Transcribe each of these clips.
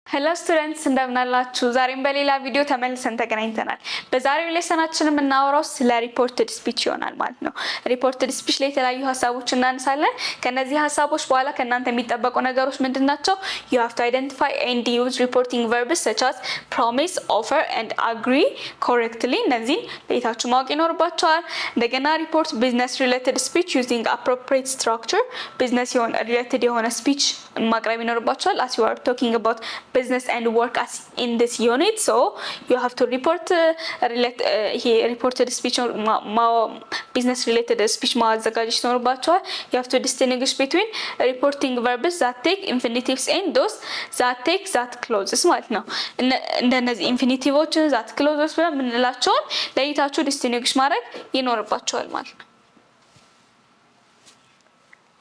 ሄሎ ስቱደንትስ እንደምን አላችሁ? ዛሬም በሌላ ቪዲዮ ተመልሰን ተገናኝተናል። በዛሬው ሌሰናችን የምናወራው ስለ ሪፖርትድ ስፒች ይሆናል ማለት ነው። ሪፖርትድ ስፒች ላይ የተለያዩ ሀሳቦች እናነሳለን። ከነዚህ ሀሳቦች በኋላ ከእናንተ የሚጠበቁ ነገሮች ምንድናቸው? you have to identify and use reporting verbs such as promise, offer and agree correctly። እነዚህን ለይታችሁ ማወቅ ይኖርባችኋል። እንደገና ሪፖርት business related speech using appropriate structure። ቢዝነስ ሪሌትድ የሆነ ስፒች ማቅረብ ይኖርባችኋል as you are talking about business and work as in this unit. So you have to report reported speech or business related speech ማዘጋጀት ይኖርባችኋል. You have to distinguish between reporting verbs that take infinitives and those that take that clauses ማለት ነው። እንደነዚህ ኢንፊኒቲቮችን that clauses ብለን ምንላቸውን ለይታችሁ distinguish ማድረግ ይኖርባችኋል ማለት ነው።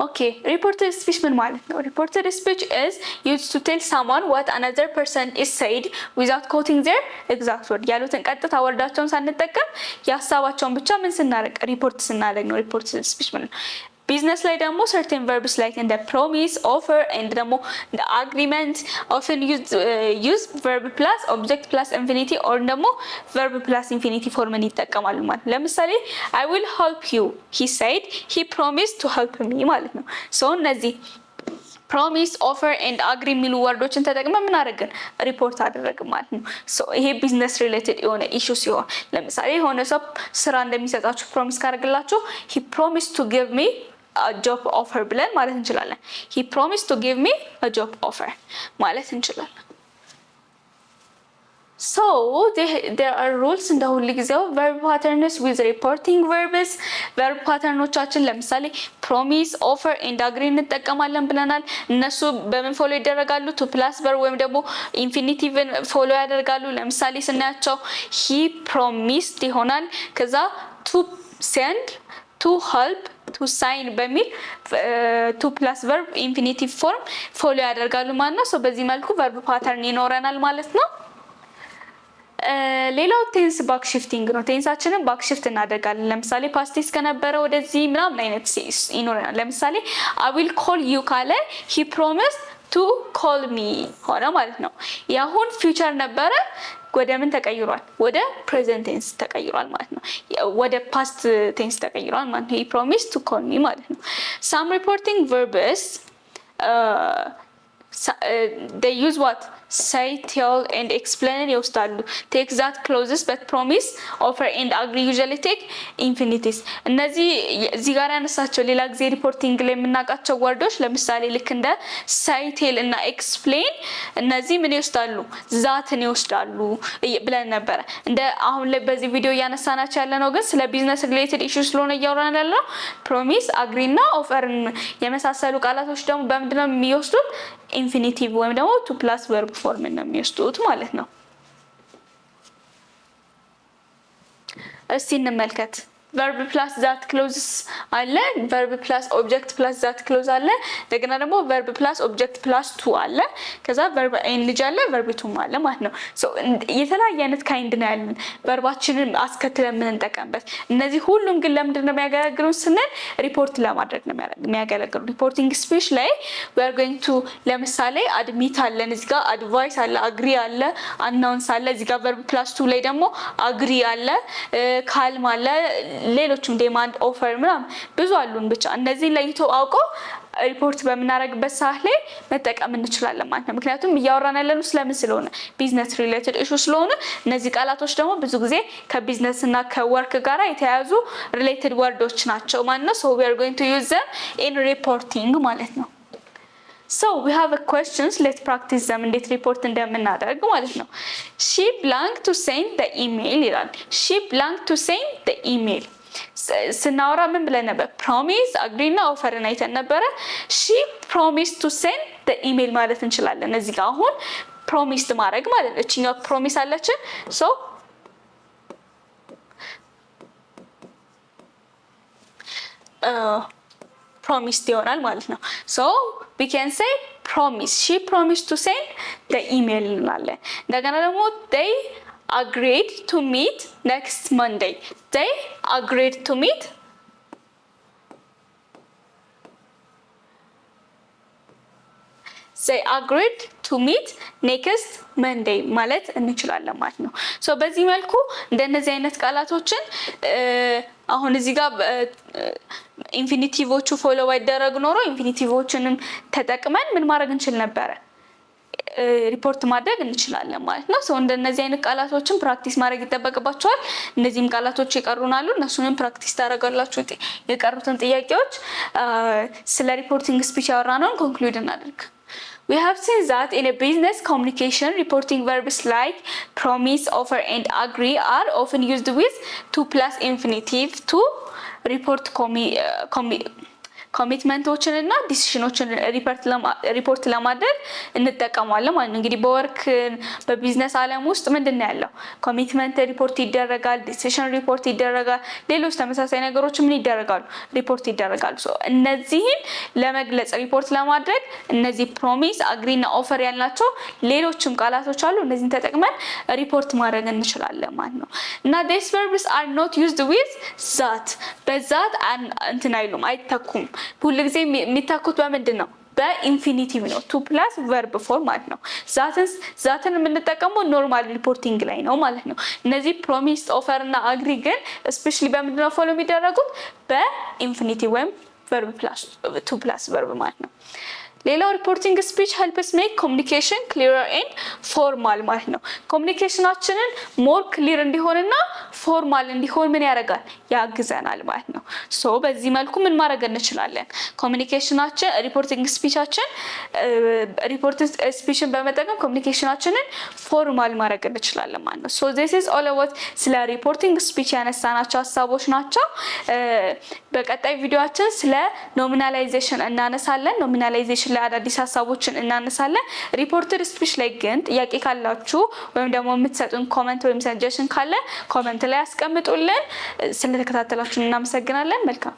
Okay, reported speech ምን ማለት ነው? Reported speech is used to tell someone what another person is said without quoting their exact word. ያሉትን ቀጥታ ወርዳቸውን ሳንጠቀም የሀሳባቸውን ብቻ ምን ስናደርግ ሪፖርት ስናደርግ ነው reported speech ማለት ነው። ቢዝነስ ላይ ደግሞ certain verbs like in the promise, offer and ደግሞ the agreement often use verb plus object plus infinitive or ደግሞ verb plus infinitive ፎርምን ይጠቀማሉ ማለት ነው። ለምሳሌ I will help you, he said, he promised to help me ማለት ነው። so እነዚህ promise, offer and agree የሚሉ ወርዶችን ተጠቅመን ምን አደረግን? ሪፖርት አደረግን ማለት ነው። so ይሄ ቢዝነስ ሪሌትድ የሆነ ኢሹ ሲሆን ለምሳሌ የሆነ ሰው ስራ እንደሚሰጣችሁ ፕሮሚስ ካደረግላችሁ he promised to give me a job offer ብለን ማለት እንችላለን። he promised to give me a job offer ማለት እንችላለን። so there are rules እንደ ሁሉ ጊዜው verb patterns with reporting verbs verb patternዎቻችን ለምሳሌ promise, offer and agree እንጠቀማለን ብለናል። እነሱ በምን ፎሎ ይደረጋሉ? to plus verb ወይም ደግሞ infinitive ፎሎ ያደርጋሉ። ለምሳሌ ስናያቸው he promised ይሆናል። ከዛ to send, to help, to sign በሚል to plus verb infinitive form ፎሎ ያደርጋሉ ማለት ነው። so በዚህ መልኩ verb pattern ይኖረናል ማለት ነው። ሌላው ቴንስ ባክ ሽፍቲንግ ነው። ቴንሳችንን ባክ ሽፍት እናደርጋለን። ለምሳሌ ፓስት ቴንስ ከነበረ ወደዚህ ምናምን አይነት ይኖረናል። ለምሳሌ I will call you ካለ he promised to call me ሆነ ማለት ነው። ያሁን ፊውቸር ነበረ ወደ ምን ተቀይሯል? ወደ ፕሬዘንት ቴንስ ተቀይሯል ማለት ነው። ወደ ፓስት ቴንስ ተቀይሯል ማለት ነው። he promised to call me ማለት ነው። some reporting verbs they use what? say, tell and explain ይወስዳሉ። take that clauses but promise, offer and agree usually take infinitives። እነዚህ እዚህ ጋር ያነሳቸው ሌላ ጊዜ ሪፖርቲንግ ላይ የምናውቃቸው ወርዶች ለምሳሌ ልክ እንደ say, tell እና explain እነዚህ ምን ይወስዳሉ? ዛትን ይወስዳሉ ብለን ነበረ። እንደ አሁን ላይ በዚህ ቪዲዮ እያነሳናቸው ያለ ነው ግን ስለ ቢዝነስ ሪሌትድ ኢሹ ስለሆነ እያወራን ያለው promise, agree እና offer የመሳሰሉ ቃላቶች ደግሞ በምንድን ነው የሚወስዱት? ኢንፊኒቲቭ ወይም ደግሞ to plus verb ፎርም ነው የሚወስዱት ማለት ነው። እስቲ እንመልከት። verb plus that clauses አለ፣ verb plus object plus that clause አለ፣ እንደገና ደግሞ verb plus object plus to አለ፣ ከዛ verb ing አለ፣ verb to አለ ማለት ነው። so የተለያየ አይነት ካይንድ ነው ያለን verbaችንን አስከትለን የምንጠቀምበት። እነዚህ ሁሉም ግን ለምንድን ነው የሚያገለግሉን ስንል ሪፖርት ለማድረግ ነው የሚያገለግሉ። ሪፖርቲንግ ስፒች ላይ we are going to ለምሳሌ admit አለን፣ እዚህ ጋር advice አለ፣ agree አለ፣ announce አለ፣ እዚህ ጋር verb plus to ላይ ደግሞ agree አለ፣ calm አለ፣ ሌሎችም ዴማንድ ኦፈር ምናምን ብዙ አሉን። ብቻ እነዚህ ለይቶ አውቆ ሪፖርት በምናደርግበት ሰዓት ላይ መጠቀም እንችላለን ማለት ነው። ምክንያቱም እያወራን ያለነው ስለምን ስለሆነ ቢዝነስ ሪሌትድ ኢሹ ስለሆነ እነዚህ ቃላቶች ደግሞ ብዙ ጊዜ ከቢዝነስ እና ከወርክ ጋር የተያያዙ ሪሌትድ ወርዶች ናቸው ማለት ነው። so we are going to use them in reporting ማለት ነው። so we have a questions, let's practice them እንዴት ሪፖርት እንደምናደርግ ማለት ነው። she blank to send the email ይላል። she blank to send the email ስናወራ ምን ብለን ነበር? promise, agree እና offer አይተን ነበረ። she promised to send the email ማለት እንችላለን። እዚህ ጋር አሁን promised ማድረግ ማለት ነው። እቺኛው promise አለችን so promised ይሆናል ማለት ነው። so we can say promise, she promised to send the email እንላለን። እንደገና ደግሞ they agreed to meet next Monday. They agreed to meet they agreed to meet next Monday ማለት እንችላለን ማለት ነው። ሶ በዚህ መልኩ እንደነዚህ አይነት ቃላቶችን አሁን እዚህ ጋር ኢንፊኒቲቮቹ ፎሎ ባይደረግ ኖሮ ኢንፊኒቲቮችንም ተጠቅመን ምን ማድረግ እንችል ነበር? ሪፖርት ማድረግ እንችላለን ማለት ነው። ሶ እንደነዚህ አይነት ቃላቶችን ፕራክቲስ ማድረግ ይጠበቅባቸዋል። እነዚህም ቃላቶች ይቀሩናሉ። እነሱንም ፕራክቲስ ታደርጋላችሁ። የቀሩትን ጥያቄዎች ስለ ሪፖርቲንግ ስፒች ያወራነውን ኮንክሉድ እናድርግ። We have seen that in a business communication, reporting verbs like promise, offer, and agree are often used with to plus infinitive to report ኮሚትመንቶችን እና ዲሲሽኖችን ሪፖርት ለማድረግ እንጠቀማለን ማለት ነው። እንግዲህ በወርክ በቢዝነስ ዓለም ውስጥ ምንድነው ያለው? ኮሚትመንት ሪፖርት ይደረጋል፣ ዲሲሽን ሪፖርት ይደረጋል፣ ሌሎች ተመሳሳይ ነገሮች ምን ይደረጋሉ? ሪፖርት ይደረጋሉ። ሶ እነዚህን ለመግለጽ ሪፖርት ለማድረግ እነዚህ ፕሮሚስ፣ አግሪ እና ኦፈር ያልናቸው ሌሎችም ቃላቶች አሉ። እነዚህን ተጠቅመን ሪፖርት ማድረግ እንችላለን ማለት ነው። እና these verbs are not used with that በዛት እንትን አይሉም፣ አይተኩም። ሁሉ ጊዜ የሚታኩት በምንድን ነው? በኢንፊኒቲቭ ነው። ቱ ፕላስ ቨርብ ፎርም ማለት ነው። ዛትን የምንጠቀመው ኖርማል ሪፖርቲንግ ላይ ነው ማለት ነው። እነዚህ ፕሮሚስ፣ ኦፈር እና አግሪ ግን ስፔሻሊ በምንድን ነው ፎሎ የሚደረጉት? በኢንፊኒቲቭ ወይም ቨርብ ፕላስ ቱ ፕላስ ቨርብ ማለት ነው። ሌላው ሪፖርቲንግ ስፒች ሄልፕስ ሜክ ኮሚኒኬሽን ክሊረር ኤንድ ፎርማል ማለት ነው። ኮሚኒኬሽናችንን ሞር ክሊር እንዲሆንና ፎርማል እንዲሆን ምን ያደርጋል? ያግዘናል ማለት ነው። ሶ በዚህ መልኩ ምን ማድረግ እንችላለን? ኮሚኒኬሽናችን ሪፖርቲንግ ስፒቻችን ስፒችን በመጠቀም ኮሚኒኬሽናችንን ፎርማል ማድረግ እንችላለን ማለት ነው። ሶ this is all about ስለ ሪፖርቲንግ ስፒች ያነሳናቸው ሀሳቦች ናቸው። በቀጣይ ቪዲዮአችን ስለ ኖሚናላይዜሽን እናነሳለን። ኖሚናላይዜሽን ላይ አዳዲስ ሀሳቦችን እናነሳለን። ሪፖርትድ ስፒች ላይ ግን ጥያቄ ካላችሁ ወይም ደግሞ የምትሰጡን ኮሜንት ወይም ሰጀሽን ካለ ኮሜንት ላይ አስቀምጡልን። ስለተከታተላችሁ እናመሰግናለን። መልካም